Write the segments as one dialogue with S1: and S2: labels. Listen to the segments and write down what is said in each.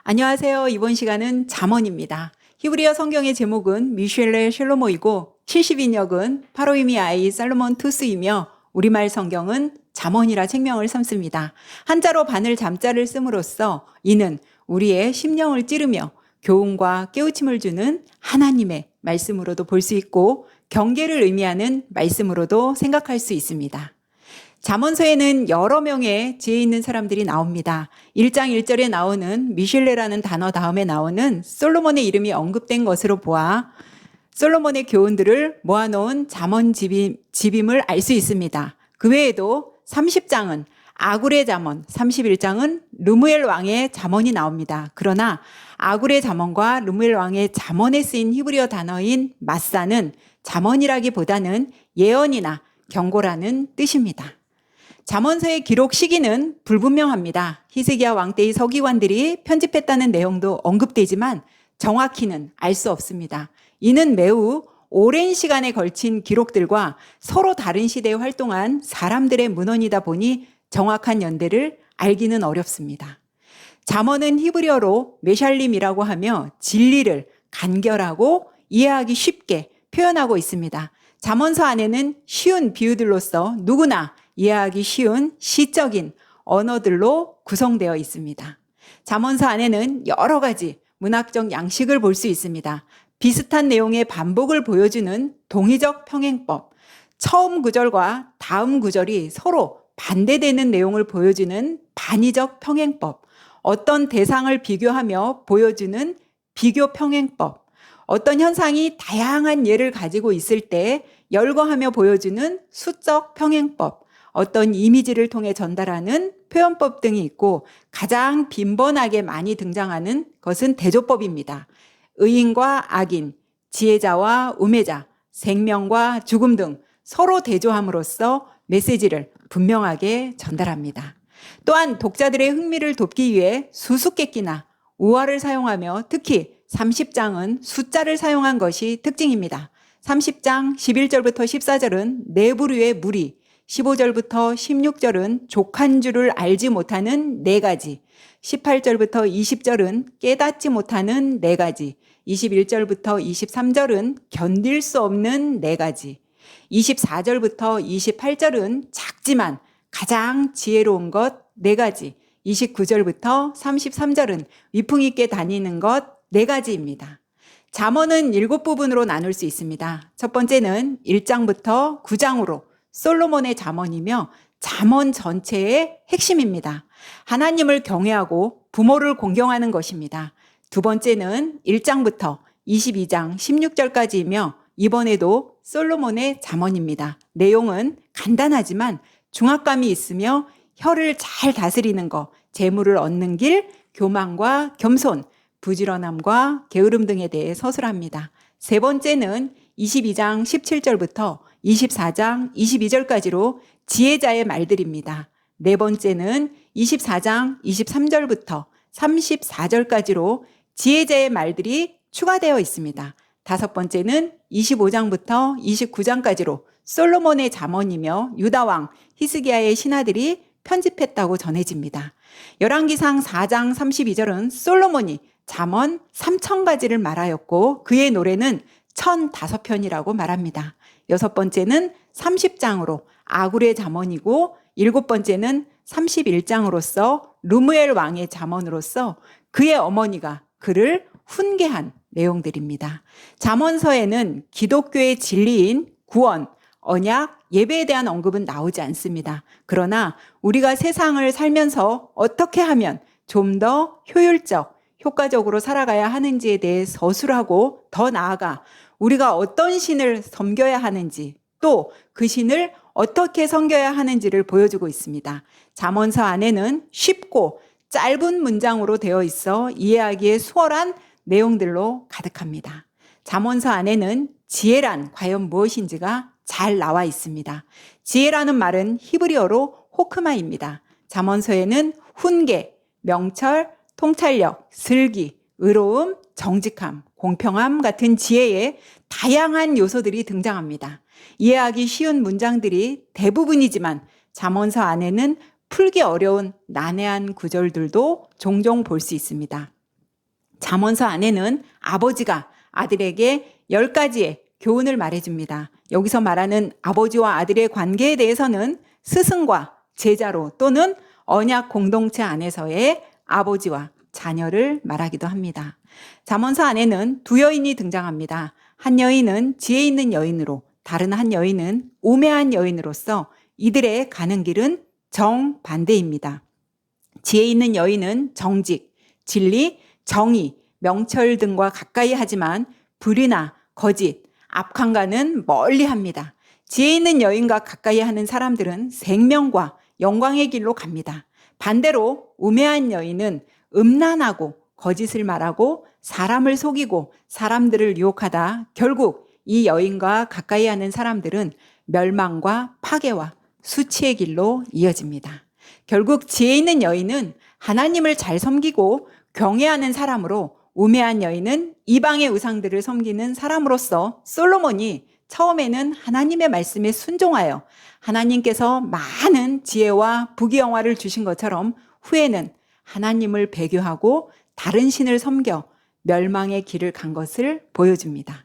S1: 안녕하세요. 이번 시간은 잠언입니다. 히브리어 성경의 제목은 미셸레 쉘로모이고 70인역은 파로임이 아이 살로몬 투스이며 우리말 성경은 잠언이라 책명을 삼습니다. 한자로 바늘 잠자를 씀으로써 이는 우리의 심령을 찌르며 교훈과 깨우침을 주는 하나님의 말씀으로도 볼 수 있고 경계를 의미하는 말씀으로도 생각할 수 있습니다. 잠언서에는 여러 명의 지혜 있는 사람들이 나옵니다. 1장 1절에 나오는 미셸레라는 단어 다음에 나오는 솔로몬의 이름이 언급된 것으로 보아 솔로몬의 교훈들을 모아놓은 잠언집임을 알 수 있습니다. 그 외에도 30장은 아굴의 잠언, 31장은 르무엘 왕의 잠언이 나옵니다. 그러나 아굴의 잠언과 르무엘 왕의 잠언에 쓰인 히브리어 단어인 마사는 잠언이라기보다는 예언이나 경고라는 뜻입니다. 잠언서의 기록 시기는 불분명합니다. 히스기야 왕 때의 서기관들이 편집했다는 내용도 언급되지만 정확히는 알 수 없습니다. 이는 매우 오랜 시간에 걸친 기록들과 서로 다른 시대에 활동한 사람들의 문헌이다 보니 정확한 연대를 알기는 어렵습니다. 잠언은 히브리어로 메샬림이라고 하며 진리를 간결하고 이해하기 쉽게 표현하고 있습니다. 잠언서 안에는 쉬운 비유들로서 누구나 이해하기 쉬운 시적인 언어들로 구성되어 있습니다. 잠언서 안에는 여러 가지 문학적 양식을 볼 수 있습니다. 비슷한 내용의 반복을 보여주는 동의적 평행법, 처음 구절과 다음 구절이 서로 반대되는 내용을 보여주는 반의적 평행법, 어떤 대상을 비교하며 보여주는 비교 평행법, 어떤 현상이 다양한 예를 가지고 있을 때 열거하며 보여주는 수적 평행법, 어떤 이미지를 통해 전달하는 표현법 등이 있고 가장 빈번하게 많이 등장하는 것은 대조법입니다. 의인과 악인, 지혜자와 우매자, 생명과 죽음 등 서로 대조함으로써 메시지를 분명하게 전달합니다. 또한 독자들의 흥미를 돕기 위해 수수께끼나 우화를 사용하며 특히 30장은 숫자를 사용한 것이 특징입니다. 30장 11절부터 14절은 네 부류의 무리, 15절부터 16절은 족한 줄을 알지 못하는 네 가지, 18절부터 20절은 깨닫지 못하는 네 가지, 21절부터 23절은 견딜 수 없는 네 가지, 24절부터 28절은 작지만 가장 지혜로운 것 네 가지, 29절부터 33절은 위풍 있게 다니는 것 네 가지입니다. 잠언은 7부분으로 나눌 수 있습니다. 첫 번째는 1장부터 9장으로 솔로몬의 잠언이며 잠언 전체의 핵심입니다. 하나님을 경외하고 부모를 공경하는 것입니다. 두 번째는 1장부터 22장 16절까지이며 이번에도 솔로몬의 잠언입니다. 내용은 간단하지만 중압감이 있으며 혀를 잘 다스리는 것, 재물을 얻는 길, 교만과 겸손, 부지런함과 게으름 등에 대해 서술합니다. 세 번째는 22장 17절부터 24장 22절까지로 지혜자의 말들입니다. 네 번째는 24장 23절부터 34절까지로 지혜자의 말들이 추가되어 있습니다. 다섯 번째는 25장부터 29장까지로 솔로몬의 잠언이며 유다왕 히스기야의 신하들이 편집했다고 전해집니다. 열왕기상 4장 32절은 솔로몬이 잠언 3000가지를 말하였고 그의 노래는 1005편이라고 말합니다. 여섯 번째는 30장으로 아굴의 잠언이고 일곱 번째는 31장으로서 르무엘 왕의 잠언으로서 그의 어머니가 그를 훈계한 내용들입니다. 잠언서에는 기독교의 진리인 구원, 언약, 예배에 대한 언급은 나오지 않습니다. 그러나 우리가 세상을 살면서 어떻게 하면 좀 더 효율적, 효과적으로 살아가야 하는지에 대해 서술하고 더 나아가 우리가 어떤 신을 섬겨야 하는지 또 그 신을 어떻게 섬겨야 하는지를 보여주고 있습니다. 잠언서 안에는 쉽고 짧은 문장으로 되어 있어 이해하기에 수월한 내용들로 가득합니다. 잠언서 안에는 지혜란 과연 무엇인지가 잘 나와 있습니다. 지혜라는 말은 히브리어로 호크마입니다. 잠언서에는 훈계, 명철, 통찰력, 슬기, 의로움, 정직함, 공평함 같은 지혜의 다양한 요소들이 등장합니다. 이해하기 쉬운 문장들이 대부분이지만 잠언서 안에는 풀기 어려운 난해한 구절들도 종종 볼 수 있습니다. 잠언서 안에는 아버지가 아들에게 10가지의 교훈을 말해줍니다. 여기서 말하는 아버지와 아들의 관계에 대해서는 스승과 제자로 또는 언약 공동체 안에서의 아버지와 자녀를 말하기도 합니다. 잠언서 안에는 두 여인이 등장합니다. 한 여인은 지혜 있는 여인으로, 다른 한 여인은 우매한 여인으로서 이들의 가는 길은 정반대입니다. 지혜 있는 여인은 정직, 진리, 정의, 명철 등과 가까이 하지만 불의나 거짓, 악함과는 멀리 합니다. 지혜 있는 여인과 가까이 하는 사람들은 생명과 영광의 길로 갑니다. 반대로 우매한 여인은 음란하고 거짓을 말하고 사람을 속이고 사람들을 유혹하다 결국 이 여인과 가까이 하는 사람들은 멸망과 파괴와 수치의 길로 이어집니다. 결국 지혜 있는 여인은 하나님을 잘 섬기고 경외하는 사람으로, 우매한 여인은 이방의 우상들을 섬기는 사람으로서 솔로몬이 처음에는 하나님의 말씀에 순종하여 하나님께서 많은 지혜와 부귀영화를 주신 것처럼 후에는 하나님을 배교하고 다른 신을 섬겨 멸망의 길을 간 것을 보여줍니다.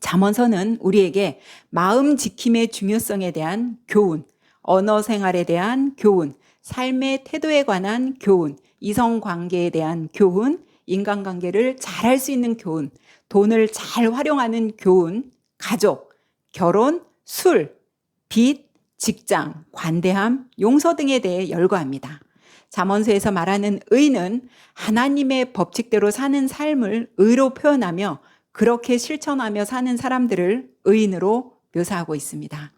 S1: 잠언서는 우리에게 마음 지킴의 중요성에 대한 교훈, 언어 생활에 대한 교훈, 삶의 태도에 관한 교훈, 이성관계에 대한 교훈, 인간관계를 잘할 수 있는 교훈, 돈을 잘 활용하는 교훈, 가족, 결혼, 술, 빚, 직장, 관대함, 용서 등에 대해 열거합니다. 잠언서에서 말하는 의는 하나님의 법칙대로 사는 삶을 의로 표현하며 그렇게 실천하며 사는 사람들을 의인으로 묘사하고 있습니다.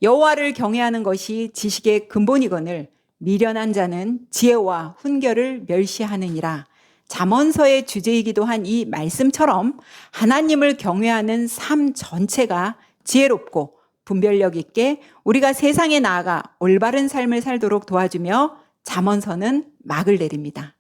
S1: 여호와를 경외하는 것이 지식의 근본이거늘 미련한 자는 지혜와 훈결을 멸시하느니라. 잠언서의 주제이기도 한 이 말씀처럼 하나님을 경외하는 삶 전체가 지혜롭고 분별력 있게 우리가 세상에 나아가 올바른 삶을 살도록 도와주며 잠언서는 막을 내립니다.